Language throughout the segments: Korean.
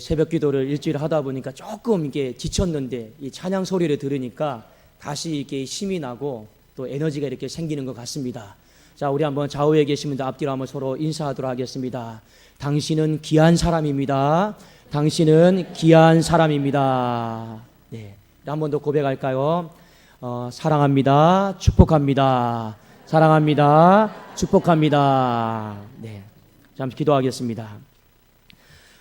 새벽 기도를 일주일 하다 보니까 조금 이게 지쳤는데 이 찬양 소리를 들으니까 다시 이렇게 힘이 나고 또 에너지가 이렇게 생기는 것 같습니다. 자, 우리 한번 좌우에 계신 분들 앞뒤로 한번 서로 인사하도록 하겠습니다. 당신은 귀한 사람입니다. 당신은 귀한 사람입니다. 네, 한 번 더 고백할까요? 사랑합니다. 축복합니다. 사랑합니다. 축복합니다. 네, 잠시 기도하겠습니다.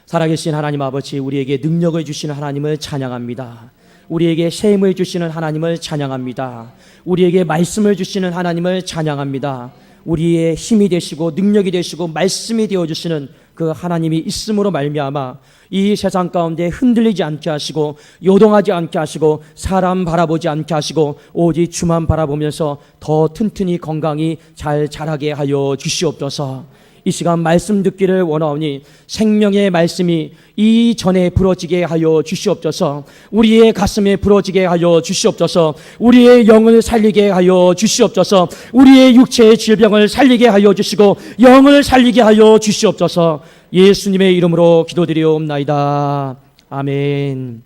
살아계신 하나님 아버지, 우리에게 능력을 주시는 하나님을 찬양합니다. 우리에게 새 힘을 주시는 하나님을 찬양합니다. 우리에게 말씀을 주시는 하나님을 찬양합니다. 우리의 힘이 되시고 능력이 되시고 말씀이 되어주시는 그 하나님이 있음으로 말미암아 이 세상 가운데 흔들리지 않게 하시고 요동하지 않게 하시고 사람 바라보지 않게 하시고 오직 주만 바라보면서 더 튼튼히 건강히 잘 자라게 하여 주시옵소서. 이 시간 말씀 듣기를 원하오니 생명의 말씀이 이 전에 부러지게 하여 주시옵소서. 우리의 가슴에 부러지게 하여 주시옵소서. 우리의 영을 살리게 하여 주시옵소서. 우리의 육체의 질병을 살리게 하여 주시고 영을 살리게 하여 주시옵소서. 예수님의 이름으로 기도드리옵나이다. 아멘.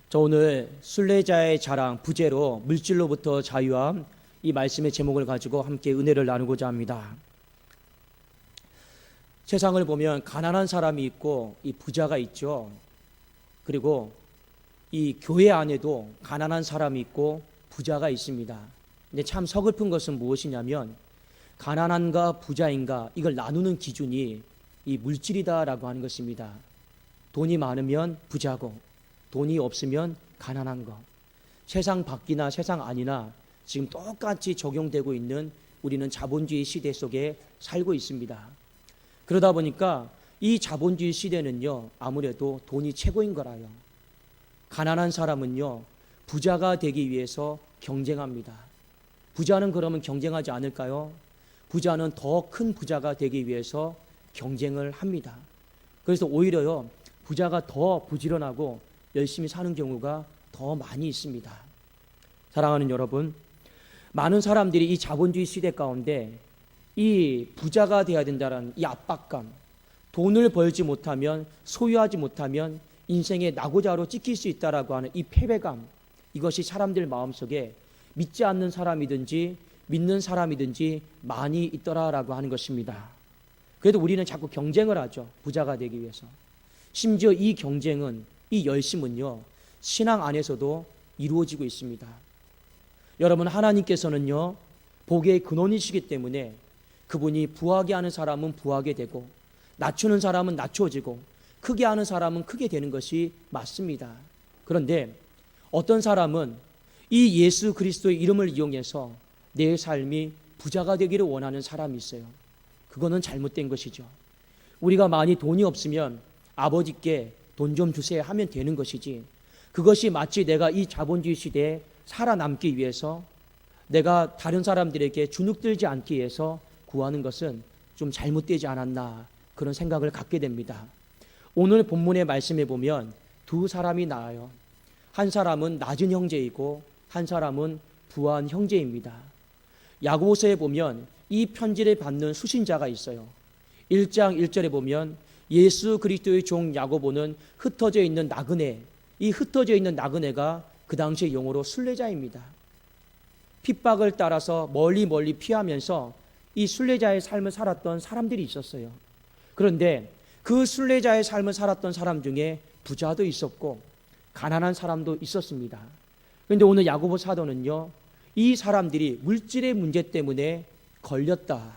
저 오늘 순례자의 자랑 부제로 물질로부터 자유함, 이 말씀의 제목을 가지고 함께 은혜를 나누고자 합니다. 세상을 보면 가난한 사람이 있고 이 부자가 있죠. 그리고 이 교회 안에도 가난한 사람이 있고 부자가 있습니다. 근데 참 서글픈 것은 무엇이냐면 가난한가 부자인가 이걸 나누는 기준이 이 물질이다라고 하는 것입니다. 돈이 많으면 부자고 돈이 없으면 가난한 것. 세상 밖이나 세상 안이나 지금 똑같이 적용되고 있는 우리는 자본주의 시대 속에 살고 있습니다. 그러다 보니까 이 자본주의 시대는요, 아무래도 돈이 최고인 거라요. 가난한 사람은요, 부자가 되기 위해서 경쟁합니다. 부자는 그러면 경쟁하지 않을까요? 부자는 더 큰 부자가 되기 위해서 경쟁을 합니다. 그래서 오히려요, 부자가 더 부지런하고 열심히 사는 경우가 더 많이 있습니다. 사랑하는 여러분, 많은 사람들이 이 자본주의 시대 가운데 이 부자가 되어야 된다는 이 압박감, 돈을 벌지 못하면, 소유하지 못하면 인생의 낙오자로 찍힐 수 있다라고 하는 이 패배감, 이것이 사람들 마음속에 믿지 않는 사람이든지 믿는 사람이든지 많이 있더라라고 하는 것입니다. 그래도 우리는 자꾸 경쟁을 하죠. 부자가 되기 위해서. 심지어 이 경쟁은, 이 열심은요, 신앙 안에서도 이루어지고 있습니다. 여러분, 하나님께서는요, 복의 근원이시기 때문에 그분이 부하게 하는 사람은 부하게 되고 낮추는 사람은 낮춰지고 크게 하는 사람은 크게 되는 것이 맞습니다. 그런데 어떤 사람은 이 예수 그리스도의 이름을 이용해서 내 삶이 부자가 되기를 원하는 사람이 있어요. 그거는 잘못된 것이죠. 우리가 많이 돈이 없으면 아버지께 돈 좀 주세요 하면 되는 것이지, 그것이 마치 내가 이 자본주의 시대에 살아남기 위해서 내가 다른 사람들에게 주눅들지 않기 위해서 구하는 것은 좀 잘못되지 않았나, 그런 생각을 갖게 됩니다. 오늘 본문의 말씀에 보면 두 사람이 나와요. 한 사람은 낮은 형제이고 한 사람은 부한 형제입니다. 야고보서에 보면 이 편지를 받는 수신자가 있어요. 1장 1절에 보면 예수 그리스도의 종 야고보는 흩어져 있는 나그네, 이 흩어져 있는 나그네가 그 당시의 용어로 순례자입니다. 핍박을 따라서 멀리 피하면서 이 순례자의 삶을 살았던 사람들이 있었어요. 그런데 그 순례자의 삶을 살았던 사람 중에 부자도 있었고 가난한 사람도 있었습니다. 그런데 오늘 야고보 사도는요, 이 사람들이 물질의 문제 때문에 걸렸다,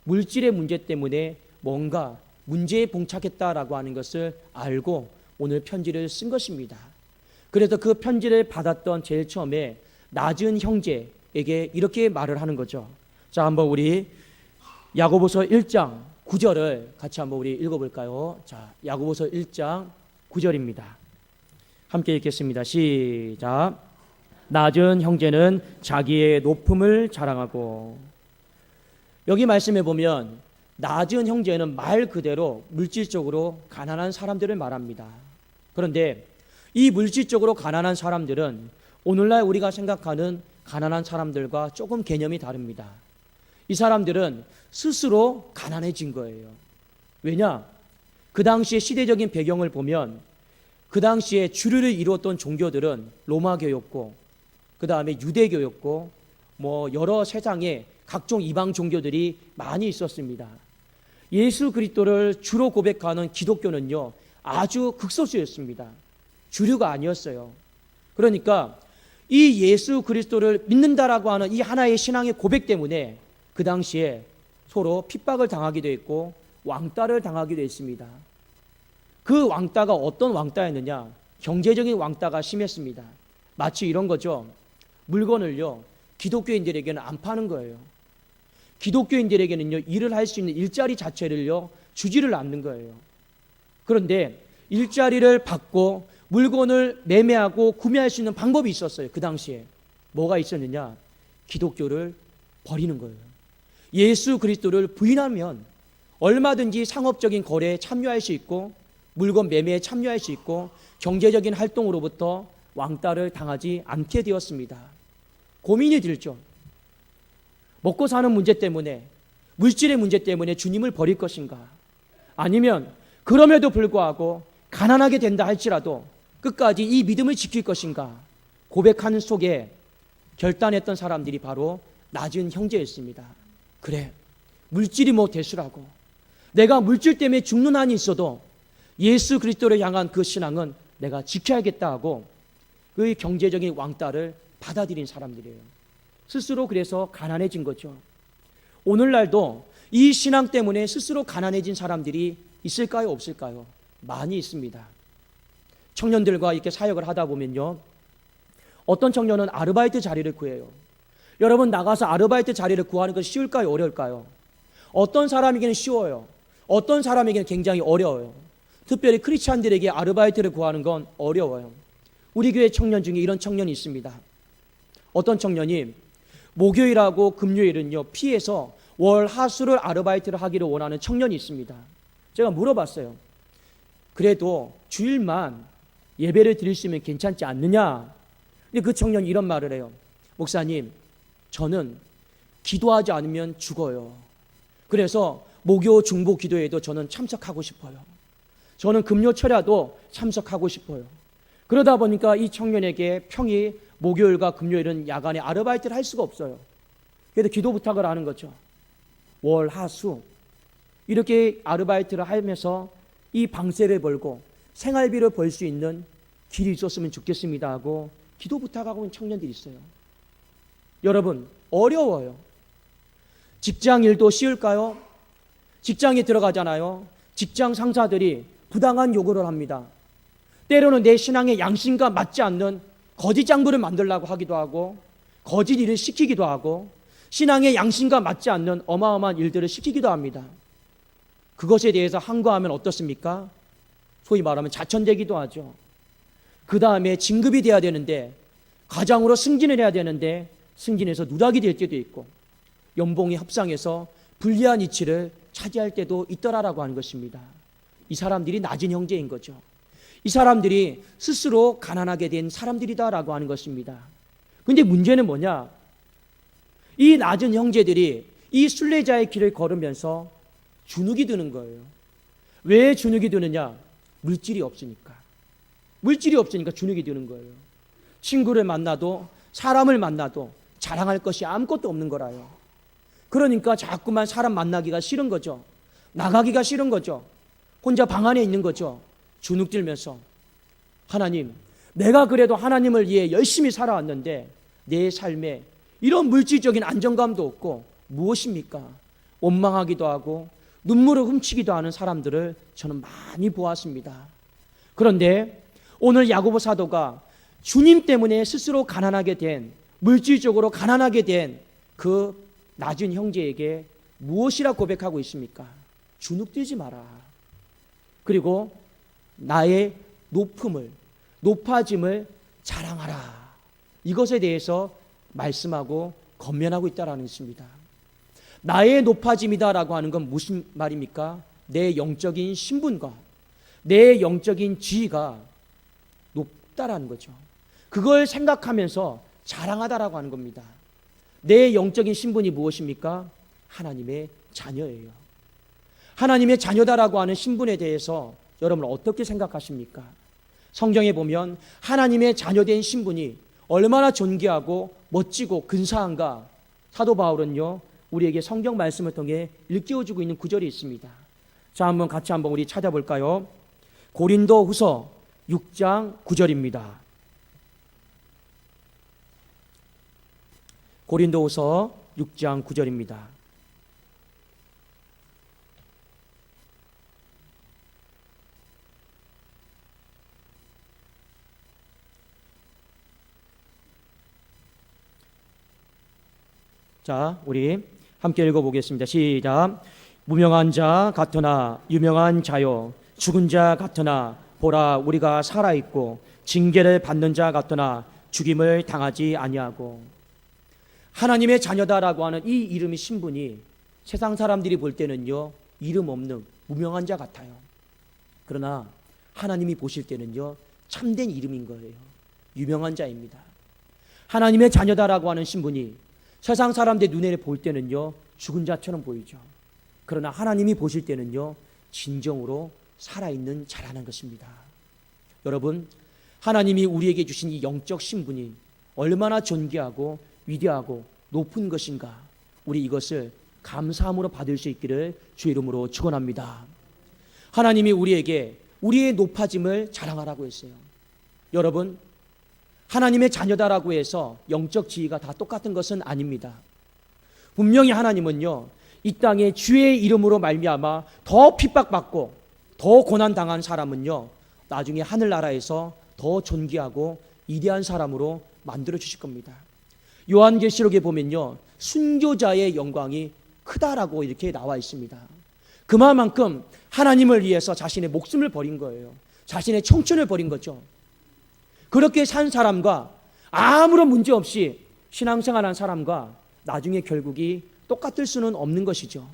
물질의 문제 때문에 뭔가 문제에 봉착했다라고 하는 것을 알고 오늘 편지를 쓴 것입니다. 그래서 그 편지를 받았던 제일 처음에 낮은 형제에게 이렇게 말을 하는 거죠. 자, 한번 우리 야고보서 1장 9절을 같이 한번 우리 읽어볼까요? 자, 야고보서 1장 9절입니다. 함께 읽겠습니다. 시작. 낮은 형제는 자기의 높음을 자랑하고. 여기 말씀해 보면 낮은 형제는 말 그대로 물질적으로 가난한 사람들을 말합니다. 그런데 이 물질적으로 가난한 사람들은 오늘날 우리가 생각하는 가난한 사람들과 조금 개념이 다릅니다. 이 사람들은 스스로 가난해진 거예요. 왜냐? 그 당시의 시대적인 배경을 보면 그 당시에 주류를 이루었던 종교들은 로마교였고 그 다음에 유대교였고 여러 세상에 각종 이방 종교들이 많이 있었습니다. 예수 그리스도를 주로 고백하는 기독교는요 아주 극소수였습니다. 주류가 아니었어요. 그러니까 이 예수 그리스도를 믿는다라고 하는 이 하나의 신앙의 고백 때문에 그 당시에 서로 핍박을 당하기도 했고 왕따를 당하기도 했습니다. 그 왕따가 어떤 왕따였느냐? 경제적인 왕따가 심했습니다. 마치 이런 거죠. 물건을요 기독교인들에게는 안 파는 거예요. 기독교인들에게는요 일을 할 수 있는 일자리 자체를요 주지를 않는 거예요. 그런데 일자리를 받고 물건을 매매하고 구매할 수 있는 방법이 있었어요. 그 당시에 뭐가 있었느냐? 기독교를 버리는 거예요. 예수 그리스도를 부인하면 얼마든지 상업적인 거래에 참여할 수 있고 물건 매매에 참여할 수 있고 경제적인 활동으로부터 왕따를 당하지 않게 되었습니다. 고민이 들죠. 먹고 사는 문제 때문에, 물질의 문제 때문에 주님을 버릴 것인가? 아니면 그럼에도 불구하고 가난하게 된다 할지라도 끝까지 이 믿음을 지킬 것인가? 고백하는 속에 결단했던 사람들이 바로 낮은 형제였습니다. 그래, 물질이 뭐 대수라고. 내가 물질 때문에 죽는 한이 있어도 예수 그리스도를 향한 그 신앙은 내가 지켜야겠다 하고 그 경제적인 왕따를 받아들인 사람들이에요. 스스로 그래서 가난해진 거죠. 오늘날도 이 신앙 때문에 스스로 가난해진 사람들이 있을까요? 없을까요? 많이 있습니다. 청년들과 이렇게 사역을 하다 보면요. 어떤 청년은 아르바이트 자리를 구해요. 여러분 나가서 아르바이트 자리를 구하는 것이 쉬울까요? 어려울까요? 어떤 사람에게는 쉬워요. 어떤 사람에게는 굉장히 어려워요. 특별히 크리스찬들에게 아르바이트를 구하는 건 어려워요. 우리 교회 청년 중에 이런 청년이 있습니다. 어떤 청년이 목요일하고 금요일은요 피해서 월 하수를 아르바이트를 하기를 원하는 청년이 있습니다. 제가 물어봤어요. 그래도 주일만 예배를 드릴 수 있으면 괜찮지 않느냐? 근데 그 청년이 이런 말을 해요. 목사님, 저는 기도하지 않으면 죽어요. 그래서 목요 중보 기도에도 저는 참석하고 싶어요. 저는 금요 철야도 참석하고 싶어요. 그러다 보니까 이 청년에게 평일 목요일과 금요일은 야간에 아르바이트를 할 수가 없어요. 그래도 기도 부탁을 하는 거죠. 월, 하, 수 이렇게 아르바이트를 하면서 이 방세를 벌고 생활비를 벌 수 있는 길이 있었으면 좋겠습니다 하고 기도 부탁하고 있는 청년들이 있어요. 여러분 어려워요. 직장 일도 쉬울까요? 직장에 들어가잖아요. 직장 상사들이 부당한 요구를 합니다. 때로는 내 신앙의 양심과 맞지 않는 거짓 장부를 만들려고 하기도 하고 거짓 일을 시키기도 하고 신앙의 양심과 맞지 않는 어마어마한 일들을 시키기도 합니다. 그것에 대해서 항거하면 어떻습니까? 소위 말하면 자천되기도 하죠. 그 다음에 진급이 돼야 되는데 과장으로 승진을 해야 되는데 승진해서 누락이 될 때도 있고 연봉이 협상해서 불리한 위치를 차지할 때도 있더라라고 하는 것입니다. 이 사람들이 낮은 형제인 거죠. 이 사람들이 스스로 가난하게 된 사람들이다라고 하는 것입니다. 그런데 문제는 뭐냐? 이 낮은 형제들이 이 순례자의 길을 걸으면서 주눅이 드는 거예요. 왜 주눅이 드느냐? 물질이 없으니까. 물질이 없으니까 주눅이 드는 거예요. 친구를 만나도 사람을 만나도 자랑할 것이 아무것도 없는 거라요. 그러니까 자꾸만 사람 만나기가 싫은 거죠. 나가기가 싫은 거죠. 혼자 방 안에 있는 거죠. 주눅 들면서 하나님, 내가 그래도 하나님을 위해 열심히 살아왔는데 내 삶에 이런 물질적인 안정감도 없고 무엇입니까? 원망하기도 하고 눈물을 훔치기도 하는 사람들을 저는 많이 보았습니다. 그런데 오늘 야고보 사도가 주님 때문에 스스로 가난하게 된, 물질적으로 가난하게 된 그 낮은 형제에게 무엇이라 고백하고 있습니까? 주눅 들지 마라. 그리고 나의 높아짐을 자랑하라. 이것에 대해서 말씀하고 권면하고 있다라는 것입니다. 나의 높아짐이다라고 하는 건 무슨 말입니까? 내 영적인 신분과 내 영적인 지위가 높다라는 거죠. 그걸 생각하면서 자랑하다라고 하는 겁니다. 내 영적인 신분이 무엇입니까? 하나님의 자녀예요. 하나님의 자녀다라고 하는 신분에 대해서 여러분 어떻게 생각하십니까? 성경에 보면 하나님의 자녀된 신분이 얼마나 존귀하고 멋지고 근사한가 사도 바울은요 우리에게 성경 말씀을 통해 일깨워주고 있는 구절이 있습니다. 자, 한번 같이 한번 우리 찾아볼까요? 고린도 후서 6장 9절입니다. 고린도 후서 6장 9절입니다. 자, 우리 함께 읽어보겠습니다. 시작. 무명한 자 같으나 유명한 자요, 죽은 자 같으나 보라 우리가 살아있고, 징계를 받는 자 같으나 죽임을 당하지 아니하고. 하나님의 자녀다라고 하는 이 이름의 신분이 세상 사람들이 볼 때는요 이름 없는 무명한 자 같아요. 그러나 하나님이 보실 때는요 참된 이름인 거예요. 유명한 자입니다. 하나님의 자녀다라고 하는 신분이 세상 사람들 눈에 볼 때는요 죽은 자처럼 보이죠. 그러나 하나님이 보실 때는요 진정으로 살아있는 자라는 것입니다. 여러분, 하나님이 우리에게 주신 이 영적 신분이 얼마나 존귀하고 위대하고 높은 것인가, 우리 이것을 감사함으로 받을 수 있기를 주의 이름으로 축원합니다. 하나님이 우리에게 우리의 높아짐을 자랑하라고 했어요. 여러분, 하나님의 자녀다라고 해서 영적 지위가 다 똑같은 것은 아닙니다. 분명히 하나님은요 이 땅에 주의 이름으로 말미암아 더 핍박받고 더 고난당한 사람은요 나중에 하늘나라에서 더 존귀하고 위대한 사람으로 만들어 주실 겁니다. 요한계시록에 보면요 순교자의 영광이 크다라고 이렇게 나와 있습니다. 그만큼 하나님을 위해서 자신의 목숨을 버린 거예요. 자신의 청춘을 버린 거죠. 그렇게 산 사람과 아무런 문제 없이 신앙생활한 사람과 나중에 결국이 똑같을 수는 없는 것이죠.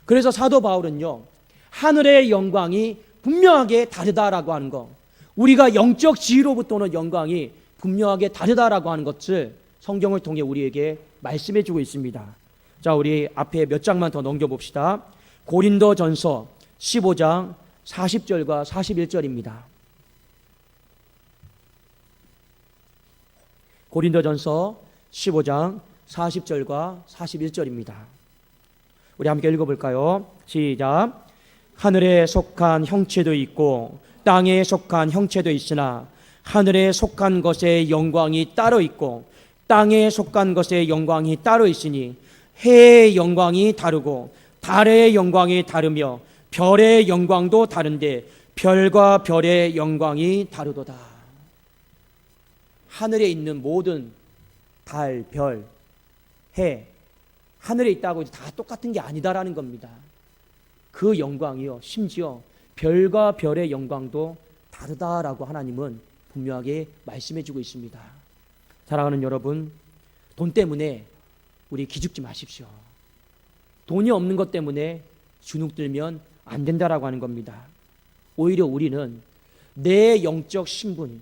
그래서 사도 바울은요 하늘의 영광이 분명하게 다르다라고 하는 것, 우리가 영적 지위로부터 오는 영광이 분명하게 다르다라고 하는 것을 성경을 통해 우리에게 말씀해 주고 있습니다. 자, 우리 앞에 몇 장만 더 넘겨봅시다. 고린도전서 15장 40절과 41절입니다. 고린도전서 15장 40절과 41절입니다. 우리 함께 읽어볼까요? 시작. 하늘에 속한 형체도 있고 땅에 속한 형체도 있으나 하늘에 속한 것의 영광이 따로 있고 땅에 속한 것의 영광이 따로 있으니 해의 영광이 다르고 달의 영광이 다르며 별의 영광도 다른데 별과 별의 영광이 다르도다. 하늘에 있는 모든 달, 별, 해, 하늘에 있다고 다 똑같은 게 아니다라는 겁니다. 그 영광이요 심지어 별과 별의 영광도 다르다라고 하나님은 분명하게 말씀해 주고 있습니다. 사랑하는 여러분, 돈 때문에 우리 기죽지 마십시오. 돈이 없는 것 때문에 주눅들면 안 된다라고 하는 겁니다. 오히려 우리는 내 영적 신분,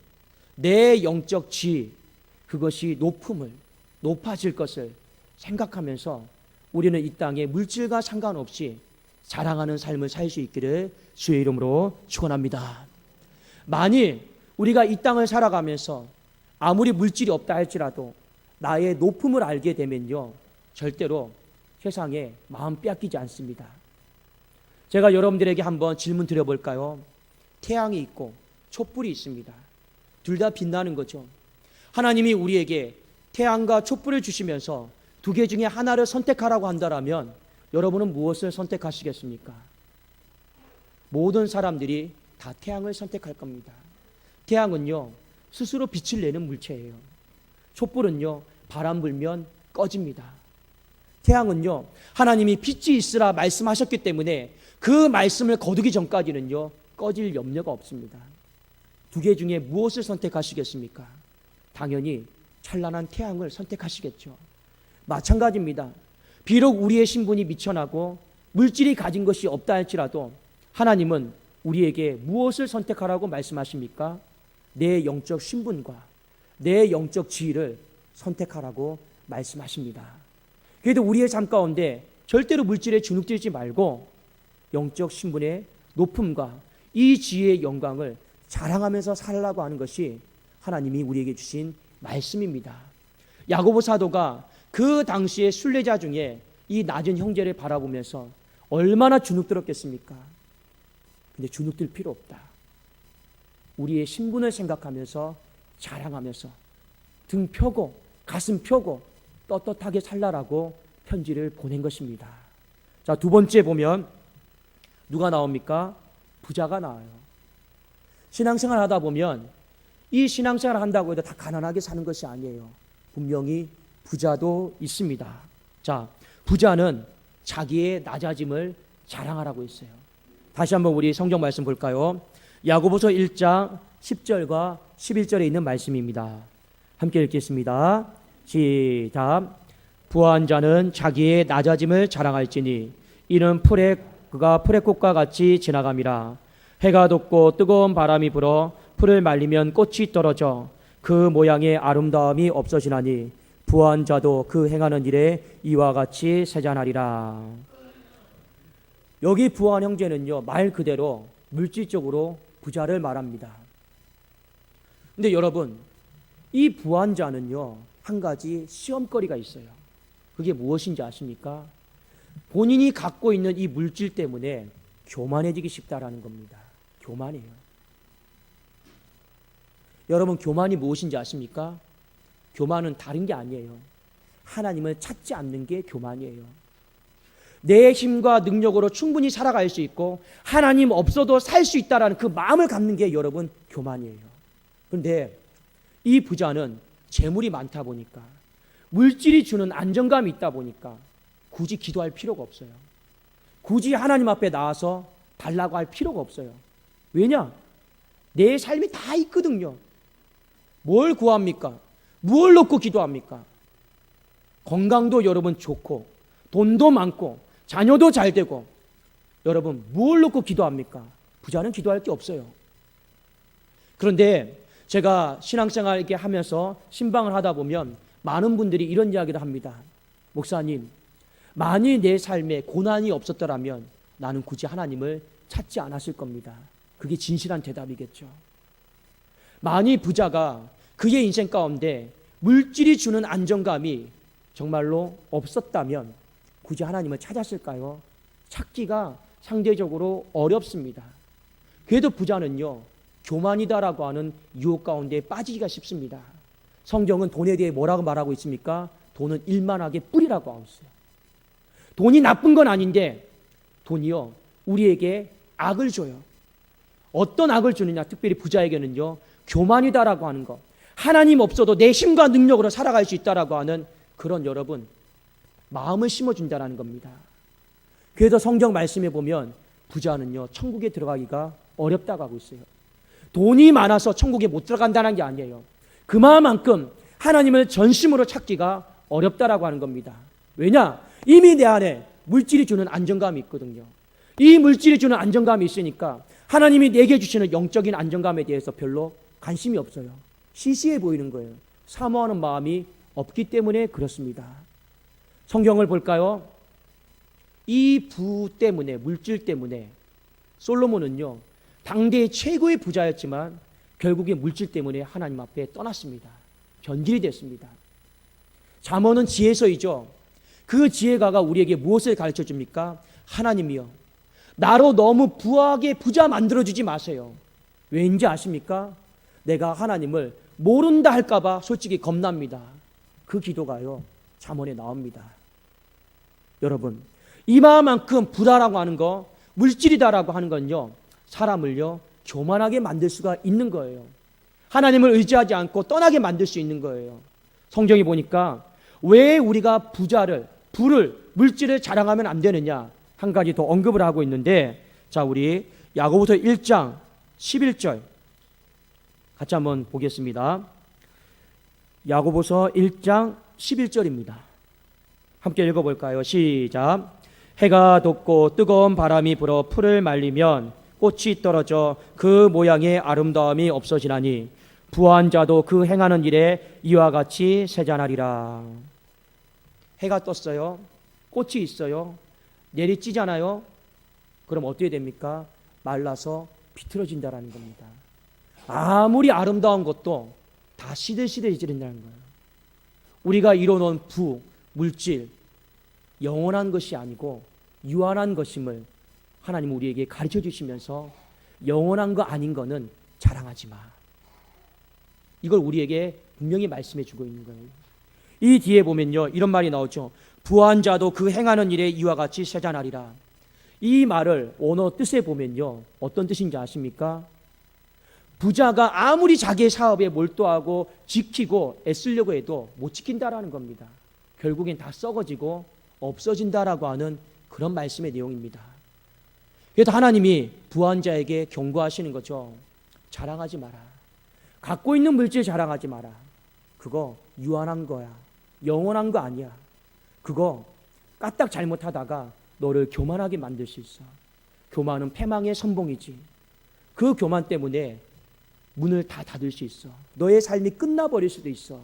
내 영적 지위, 그것이 높아질 것을 생각하면서 우리는 이 땅에 물질과 상관없이 자랑하는 삶을 살 수 있기를 주의 이름으로 축원합니다. 만일 우리가 이 땅을 살아가면서 아무리 물질이 없다 할지라도 나의 높음을 알게 되면요 절대로 세상에 마음 빼앗기지 않습니다. 제가 여러분들에게 한번 질문 드려볼까요? 태양이 있고 촛불이 있습니다. 둘 다 빛나는 거죠. 하나님이 우리에게 태양과 촛불을 주시면서 두 개 중에 하나를 선택하라고 한다면 여러분은 무엇을 선택하시겠습니까? 모든 사람들이 다 태양을 선택할 겁니다. 태양은요 스스로 빛을 내는 물체예요. 촛불은요 바람 불면 꺼집니다. 태양은요 하나님이 빛이 있으라 말씀하셨기 때문에 그 말씀을 거두기 전까지는요 꺼질 염려가 없습니다. 두 개 중에 무엇을 선택하시겠습니까? 당연히 찬란한 태양을 선택하시겠죠. 마찬가지입니다. 비록 우리의 신분이 미천하고 물질이 가진 것이 없다 할지라도 하나님은 우리에게 무엇을 선택하라고 말씀하십니까? 내 영적 신분과 내 영적 지위를 선택하라고 말씀하십니다. 그래도 우리의 삶 가운데 절대로 물질에 주눅들지 말고 영적 신분의 높음과 이 지혜의 영광을 자랑하면서 살라고 하는 것이 하나님이 우리에게 주신 말씀입니다. 야고보 사도가 그 당시의 순례자 중에 이 낮은 형제를 바라보면서 얼마나 주눅들었겠습니까? 근데 주눅들 필요 없다. 우리의 신분을 생각하면서 자랑하면서 등 펴고 가슴 펴고 떳떳하게 살라라고 편지를 보낸 것입니다. 자, 두 번째 보면 누가 나옵니까? 부자가 나와요. 신앙생활 하다 보면 이 신앙생활 한다고 해도 다 가난하게 사는 것이 아니에요. 분명히 부자도 있습니다. 자, 부자는 자기의 낮아짐을 자랑하라고 했어요. 다시 한번 우리 성경 말씀 볼까요? 야고보서 1장 10절과 11절에 있는 말씀입니다. 함께 읽겠습니다. 시작. 부한 자는 자기의 낮아짐을 자랑할지니 이는 그가 풀의 꽃과 같이 지나감이라. 해가 돋고 뜨거운 바람이 불어 풀을 말리면 꽃이 떨어져 그 모양의 아름다움이 없어지나니 부한 자도 그 행하는 일에 이와 같이 세잔하리라. 여기 부한 형제는요, 말 그대로 물질적으로 부자를 말합니다. 근데 여러분, 이 부한 자는요, 한 가지 시험거리가 있어요. 그게 무엇인지 아십니까? 본인이 갖고 있는 이 물질 때문에 교만해지기 쉽다라는 겁니다. 교만이에요. 여러분, 교만이 무엇인지 아십니까? 교만은 다른 게 아니에요. 하나님을 찾지 않는 게 교만이에요. 내 힘과 능력으로 충분히 살아갈 수 있고 하나님 없어도 살 수 있다라는 그 마음을 갖는 게 여러분 교만이에요. 그런데 이 부자는 재물이 많다 보니까 물질이 주는 안정감이 있다 보니까 굳이 기도할 필요가 없어요. 굳이 하나님 앞에 나와서 달라고 할 필요가 없어요. 왜냐? 내 삶이 다 있거든요. 뭘 구합니까? 무엇을 놓고 기도합니까? 건강도 여러분 좋고 돈도 많고 자녀도 잘 되고 여러분 무엇을 놓고 기도합니까? 부자는 기도할 게 없어요. 그런데 제가 신앙생활 이렇게 하면서 신방을 하다 보면 많은 분들이 이런 이야기를 합니다. 목사님, 만일 내 삶에 고난이 없었더라면 나는 굳이 하나님을 찾지 않았을 겁니다. 그게 진실한 대답이겠죠. 만일 부자가 그의 인생 가운데 물질이 주는 안정감이 정말로 없었다면 굳이 하나님을 찾았을까요? 찾기가 상대적으로 어렵습니다. 그래도 부자는요, 교만이다라고 하는 유혹 가운데 빠지기가 쉽습니다. 성경은 돈에 대해 뭐라고 말하고 있습니까? 돈은 일만하게 뿌리라고 하고 있어요. 돈이 나쁜 건 아닌데 돈이요, 우리에게 악을 줘요. 어떤 악을 주느냐? 특별히 부자에게는요, 교만이다라고 하는 것, 하나님 없어도 내 힘과 능력으로 살아갈 수 있다라고 하는 그런 여러분 마음을 심어준다라는 겁니다. 그래서 성경 말씀에 보면 부자는요, 천국에 들어가기가 어렵다고 하고 있어요. 돈이 많아서 천국에 못 들어간다는 게 아니에요. 그만큼 하나님을 전심으로 찾기가 어렵다라고 하는 겁니다. 왜냐? 이미 내 안에 물질이 주는 안정감이 있거든요. 이 물질이 주는 안정감이 있으니까 하나님이 내게 주시는 영적인 안정감에 대해서 별로 관심이 없어요. 시시해 보이는 거예요. 사모하는 마음이 없기 때문에 그렇습니다. 성경을 볼까요? 이 부 때문에, 물질 때문에 솔로몬은요, 당대의 최고의 부자였지만 결국에 물질 때문에 하나님 앞에 떠났습니다. 변질이 됐습니다. 잠언은 지혜서이죠. 그 지혜가가 우리에게 무엇을 가르쳐 줍니까? 하나님이요, 나로 너무 부하게 부자 만들어주지 마세요. 왠지 아십니까? 내가 하나님을 모른다 할까봐 솔직히 겁납니다. 그 기도가요, 잠언에 나옵니다. 여러분, 이만큼 부다라고 하는 거, 물질이다라고 하는 건요, 사람을요 교만하게 만들 수가 있는 거예요. 하나님을 의지하지 않고 떠나게 만들 수 있는 거예요. 성경에 보니까 왜 우리가 부를, 물질을 자랑하면 안 되느냐, 한 가지 더 언급을 하고 있는데, 자, 우리 야고보서 1장 11절 같이 한번 보겠습니다. 야고보서 1장 11절입니다. 함께 읽어볼까요? 시작. 해가 돋고 뜨거운 바람이 불어 풀을 말리면 꽃이 떨어져 그 모양의 아름다움이 없어지나니 부한 자도 그 행하는 일에 이와 같이 세잔하리라. 해가 떴어요. 꽃이 있어요. 내리찌잖아요. 그럼 어떻게 됩니까? 말라서 비틀어진다라는 겁니다. 아무리 아름다운 것도 다 시들시들해진다는 거예요. 우리가 이뤄놓은 물질, 영원한 것이 아니고 유한한 것임을 하나님 우리에게 가르쳐 주시면서 영원한 거 아닌 거는 자랑하지 마. 이걸 우리에게 분명히 말씀해 주고 있는 거예요. 이 뒤에 보면요, 이런 말이 나오죠. 부한 자도 그 행하는 일에 이와 같이 세잔하리라. 이 말을 원어 뜻에 보면요, 어떤 뜻인지 아십니까? 부자가 아무리 자기의 사업에 몰두하고 지키고 애쓰려고 해도 못 지킨다라는 겁니다. 결국엔 다 썩어지고 없어진다라고 하는 그런 말씀의 내용입니다. 그래서 하나님이 부한 자에게 경고하시는 거죠. 자랑하지 마라. 갖고 있는 물질 자랑하지 마라. 그거 유한한 거야. 영원한 거 아니야. 그거 까딱 잘못하다가 너를 교만하게 만들 수 있어. 교만은 패망의 선봉이지. 그 교만 때문에 문을 다 닫을 수 있어. 너의 삶이 끝나버릴 수도 있어.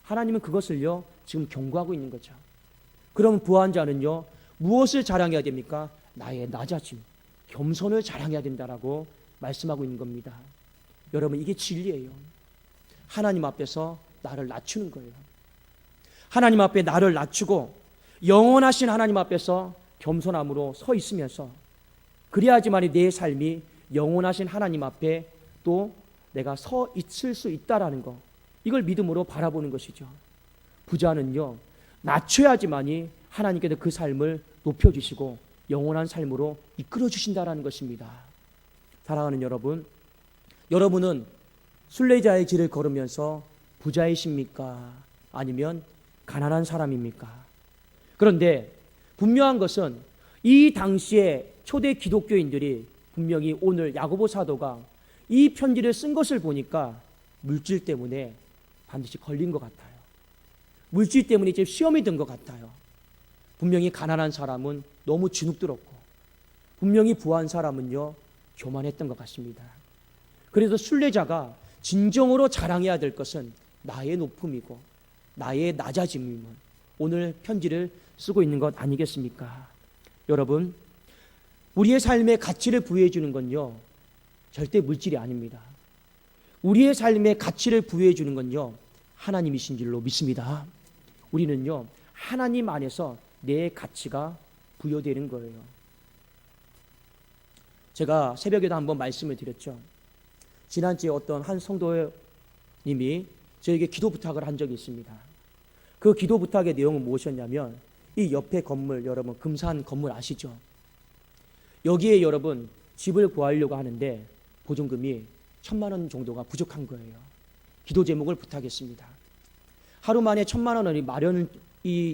하나님은 그것을요, 지금 경고하고 있는 거죠. 그럼 부한 자는요, 무엇을 자랑해야 됩니까? 나의 낮아짐, 겸손을 자랑해야 된다라고 말씀하고 있는 겁니다. 여러분, 이게 진리예요. 하나님 앞에서 나를 낮추는 거예요. 하나님 앞에 나를 낮추고 영원하신 하나님 앞에서 겸손함으로 서 있으면서, 그래야지만 내 삶이 영원하신 하나님 앞에 또 내가 서 있을 수 있다라는 거, 이걸 믿음으로 바라보는 것이죠. 부자는요, 낮춰야지만이 하나님께서 그 삶을 높여주시고 영원한 삶으로 이끌어 주신다라는 것입니다. 사랑하는 여러분, 여러분은 순례자의 길을 걸으면서 부자이십니까? 아니면 가난한 사람입니까? 그런데 분명한 것은 이 당시에 초대 기독교인들이 분명히 오늘 야고보 사도가 이 편지를 쓴 것을 보니까 물질 때문에 반드시 걸린 것 같아요. 물질 때문에 이제 시험이 든 것 같아요. 분명히 가난한 사람은 너무 주눅들었고, 분명히 부한 사람은요, 교만했던 것 같습니다. 그래서 순례자가 진정으로 자랑해야 될 것은 나의 높음이고 나의 낮아짐임을 오늘 편지를 쓰고 있는 것 아니겠습니까? 여러분, 우리의 삶에 가치를 부여해 주는 건요, 절대 물질이 아닙니다. 우리의 삶에 가치를 부여해 주는 건요, 하나님이신 줄로 믿습니다. 우리는요, 하나님 안에서 내 가치가 부여되는 거예요. 제가 새벽에도 한번 말씀을 드렸죠. 지난주에 어떤 한 성도님이 저에게 기도 부탁을 한 적이 있습니다. 그 기도 부탁의 내용은 무엇이었냐면, 이 옆에 건물, 여러분 금산 건물 아시죠? 여기에 여러분 집을 구하려고 하는데 보증금이 1,000만 원 정도가 부족한 거예요. 기도 제목을 부탁했습니다. 하루 만에 1,000만 원을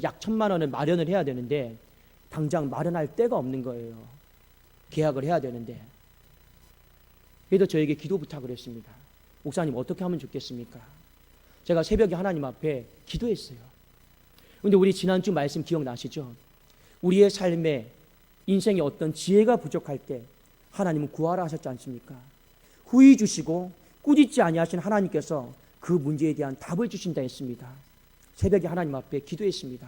약 1,000만 원을 마련을 해야 되는데 당장 마련할 데가 없는 거예요. 계약을 해야 되는데. 그래서 저에게 기도 부탁을 했습니다. 목사님, 어떻게 하면 좋겠습니까? 제가 새벽에 하나님 앞에 기도했어요. 그런데 우리 지난주 말씀 기억나시죠? 우리의 삶에 인생에 어떤 지혜가 부족할 때 하나님은 구하라 하셨지 않습니까? 후히 주시고 꾸짖지 아니하신 하나님께서 그 문제에 대한 답을 주신다 했습니다. 새벽에 하나님 앞에 기도했습니다.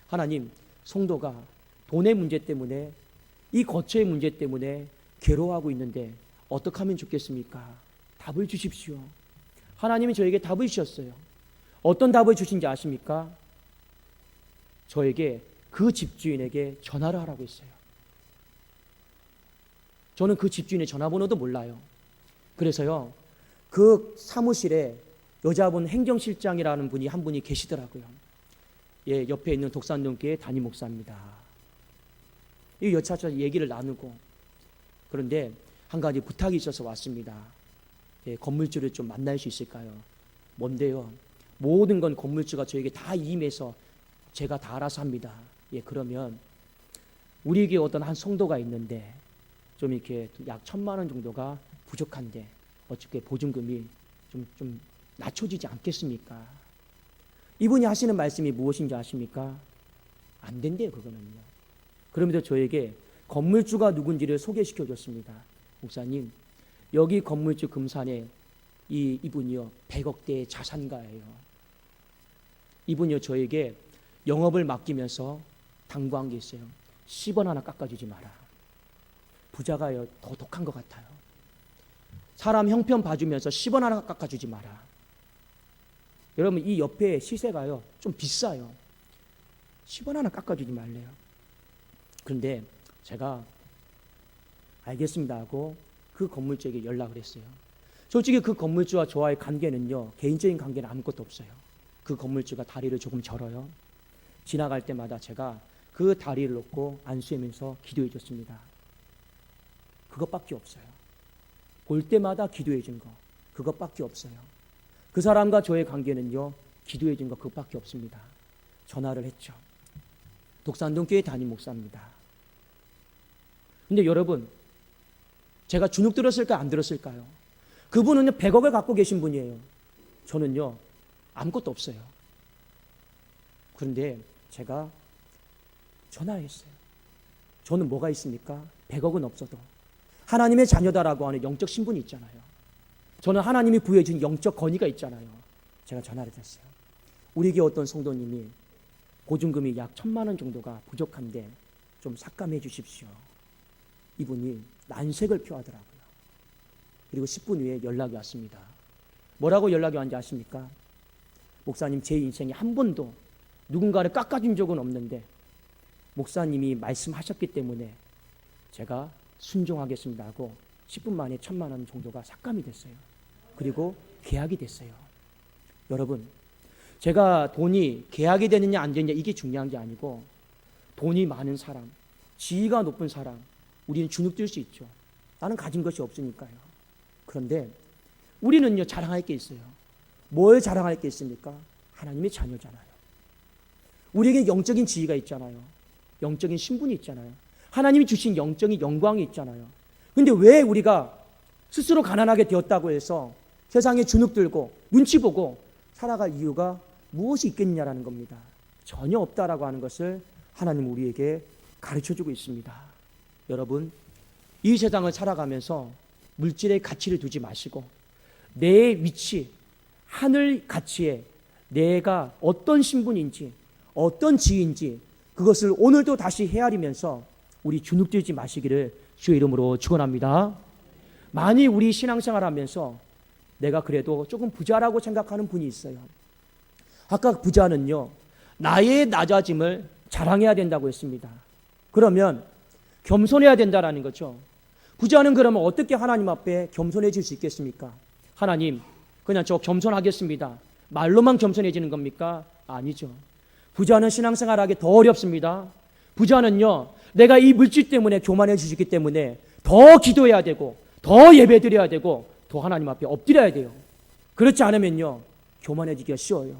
하나님, 성도가 돈의 문제 때문에, 이 거처의 문제 때문에 괴로워하고 있는데 어떻게 하면 좋겠습니까? 답을 주십시오. 하나님이 저에게 답을 주셨어요. 어떤 답을 주신지 아십니까? 저에게 그 집주인에게 전화를 하라고 했어요. 저는 그 집주인의 전화번호도 몰라요. 그래서요, 그 사무실에 여자분 행정실장이라는 분이 한 분이 계시더라고요. 예, 옆에 있는 독산동교회 담임 목사입니다. 이 여차저차 얘기를 나누고, 그런데 한 가지 부탁이 있어서 왔습니다. 예, 건물주를 좀 만날 수 있을까요? 뭔데요? 모든 건 건물주가 저에게 다 임해서 제가 다 알아서 합니다. 예, 그러면 우리에게 어떤 한 성도가 있는데 좀 이렇게 약 1,000만 원 정도가 부족한데 어떻게 보증금이 좀 낮춰지지 않겠습니까? 이분이 하시는 말씀이 무엇인지 아십니까? 안 된대요, 그거는요. 그러면서 저에게 건물주가 누군지를 소개시켜 줬습니다. 목사님, 여기 건물주 금산에 이분이요 100억대의 자산가예요. 이분이요 저에게 영업을 맡기면서 당부한 게 있어요. 10원 하나 깎아주지 마라. 부자가 더 독한 것 같아요. 사람 형편 봐주면서 10원 하나 깎아주지 마라. 여러분, 이 옆에 시세가요 좀 비싸요. 10원 하나 깎아주지 말래요. 그런데 제가 알겠습니다 하고 그 건물주에게 연락을 했어요. 솔직히 그 건물주와 저와의 관계는요, 개인적인 관계는 아무것도 없어요. 그 건물주가 다리를 조금 절어요. 지나갈 때마다 제가 그 다리를 놓고 안수하면서 기도해 줬습니다. 그것밖에 없어요. 볼 때마다 기도해 준 거, 그것밖에 없어요. 그 사람과 저의 관계는요, 기도해 준 거 그것밖에 없습니다. 전화를 했죠. 독산동교회 담임 목사입니다. 근데 여러분, 제가 주눅 들었을까요? 안 들었을까요? 그분은요 100억을 갖고 계신 분이에요. 저는요 아무것도 없어요. 그런데 제가 전화를 했어요. 저는 뭐가 있습니까? 100억은 없어도 하나님의 자녀다라고 하는 영적 신분이 있잖아요. 저는 하나님이 부여해준 영적 권위가 있잖아요. 제가 전화를 했어요. 우리 교회 어떤 성도님이 보증금이 약 1,000만 원 정도가 부족한데 좀 삭감해 주십시오. 이분이 난색을 표하더라고요. 그리고 10분 후에 연락이 왔습니다. 뭐라고 연락이 왔는지 아십니까? 목사님, 제 인생에 한 번도 누군가를 깎아준 적은 없는데 목사님이 말씀하셨기 때문에 제가 순종하겠습니다 하고 10분 만에 1,000만 원 정도가 삭감이 됐어요. 그리고 계약이 됐어요. 여러분, 제가 돈이 계약이 되느냐 안 되느냐 이게 중요한 게 아니고, 돈이 많은 사람, 지위가 높은 사람, 우리는 주눅들 수 있죠. 나는 가진 것이 없으니까요. 그런데 우리는요 자랑할 게 있어요. 뭘 자랑할 게 있습니까? 하나님의 자녀잖아요. 우리에게 영적인 지위가 있잖아요. 영적인 신분이 있잖아요. 하나님이 주신 영적인 영광이 있잖아요. 근데 왜 우리가 스스로 가난하게 되었다고 해서 세상에 주눅 들고 눈치 보고 살아갈 이유가 무엇이 있겠느냐라는 겁니다. 전혀 없다라고 하는 것을 하나님 우리에게 가르쳐주고 있습니다. 여러분, 이 세상을 살아가면서 물질의 가치를 두지 마시고 내 위치, 하늘 가치에 내가 어떤 신분인지 어떤 지위인지 그것을 오늘도 다시 헤아리면서 우리 주눅들지 마시기를 주의 이름으로 축원합니다. 많이 우리 신앙생활하면서 내가 그래도 조금 부자라고 생각하는 분이 있어요. 아까 부자는요 나의 낮아짐을 자랑해야 된다고 했습니다. 그러면 겸손해야 된다라는 거죠. 부자는 그러면 어떻게 하나님 앞에 겸손해질 수 있겠습니까? 하나님, 그냥 저 겸손하겠습니다. 말로만 겸손해지는 겁니까? 아니죠. 부자는 신앙생활하기 더 어렵습니다. 부자는요 내가 이 물질 때문에 교만해지기 때문에 더 기도해야 되고 더 예배드려야 되고 더 하나님 앞에 엎드려야 돼요. 그렇지 않으면요 교만해지기가 쉬워요.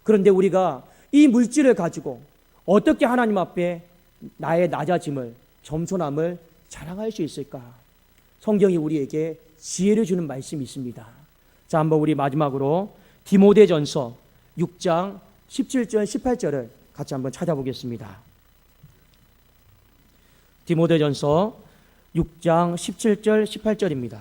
그런데 우리가 이 물질을 가지고 어떻게 하나님 앞에 나의 낮아짐을, 겸손함을 자랑할 수 있을까? 성경이 우리에게 지혜를 주는 말씀이 있습니다. 자, 한번 우리 마지막으로 디모데전서 6장 17절 18절을 같이 한번 찾아보겠습니다. 디모데전서 6장 17절 18절입니다.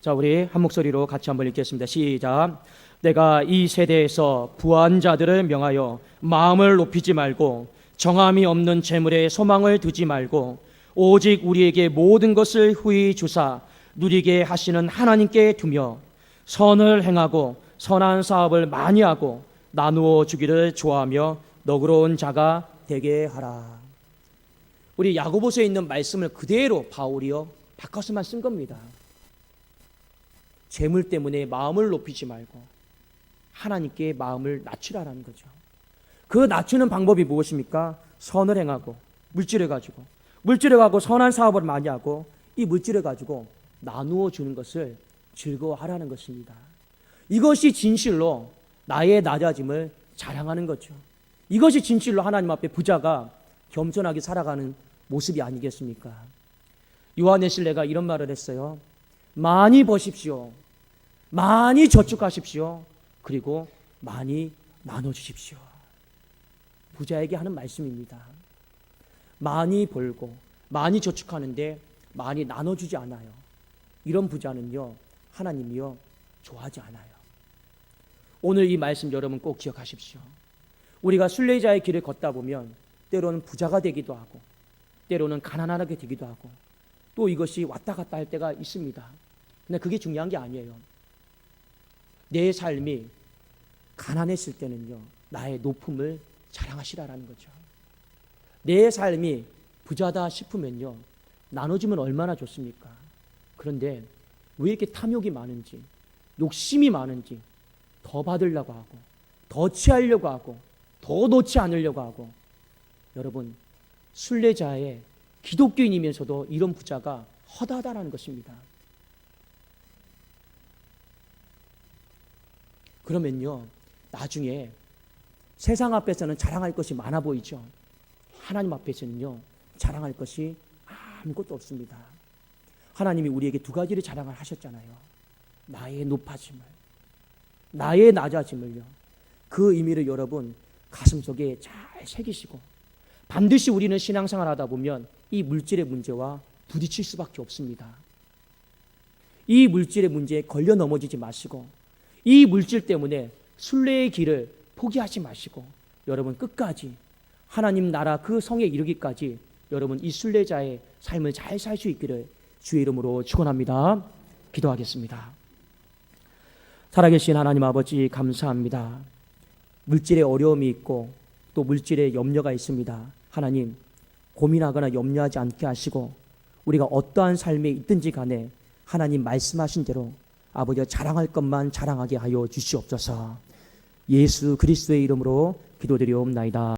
자, 우리 한 목소리로 같이 한번 읽겠습니다. 시작. 내가 이 세대에서 부한 자들을 명하여 마음을 높이지 말고 정함이 없는 재물에 소망을 두지 말고 오직 우리에게 모든 것을 후히 주사 누리게 하시는 하나님께 두며 선을 행하고 선한 사업을 많이 하고 나누어 주기를 좋아하며 너그러운 자가 되게 하라. 우리 야고보서에 있는 말씀을 그대로 바울이요 바꿔서만 쓴 겁니다. 재물 때문에 마음을 높이지 말고 하나님께 마음을 낮추라는 거죠. 그 낮추는 방법이 무엇입니까? 선을 행하고 물질을 가지고 선한 사업을 많이 하고 이 물질을 가지고 나누어 주는 것을 즐거워하라는 것입니다. 이것이 진실로 나의 낮아짐을 자랑하는 거죠. 이것이 진실로 하나님 앞에 부자가 겸손하게 살아가는 모습이 아니겠습니까? 요한의 신뢰가 이런 말을 했어요. 많이 버십시오. 많이 저축하십시오. 그리고 많이 나눠주십시오. 부자에게 하는 말씀입니다. 많이 벌고 많이 저축하는데 많이 나눠주지 않아요. 이런 부자는요 하나님이요 좋아하지 않아요. 오늘 이 말씀 여러분 꼭 기억하십시오. 우리가 순례자의 길을 걷다 보면 때로는 부자가 되기도 하고 때로는 가난하게 되기도 하고 또 이것이 왔다 갔다 할 때가 있습니다. 근데 그게 중요한 게 아니에요. 내 삶이 가난했을 때는요 나의 높음을 자랑하시라라는 거죠. 내 삶이 부자다 싶으면요 나눠주면 얼마나 좋습니까? 그런데 왜 이렇게 탐욕이 많은지, 욕심이 많은지 더 받으려고 하고 더 취하려고 하고 더 놓지 않으려고 하고, 여러분 순례자의 기독교인이면서도 이런 부자가 허다하다는 것입니다. 그러면요 나중에 세상 앞에서는 자랑할 것이 많아 보이죠. 하나님 앞에서는요 자랑할 것이 아무것도 없습니다. 하나님이 우리에게 두 가지를 자랑을 하셨잖아요. 나의 높아짐을, 나의 낮아짐을요. 그 의미를 여러분 가슴속에 잘 새기시고, 반드시 우리는 신앙생활 하다 보면 이 물질의 문제와 부딪힐 수밖에 없습니다. 이 물질의 문제에 걸려 넘어지지 마시고, 이 물질 때문에 순례의 길을 포기하지 마시고, 여러분 끝까지 하나님 나라 그 성에 이르기까지 여러분 이 순례자의 삶을 잘 살 수 있기를 주의 이름으로 축원합니다. 기도하겠습니다. 살아계신 하나님 아버지 감사합니다. 물질의 어려움이 있고 또 물질의 염려가 있습니다. 하나님 고민하거나 염려하지 않게 하시고 우리가 어떠한 삶에 있든지 간에 하나님 말씀하신 대로 아버지가 자랑할 것만 자랑하게 하여 주시옵소서. 예수 그리스도의 이름으로 기도드리옵나이다.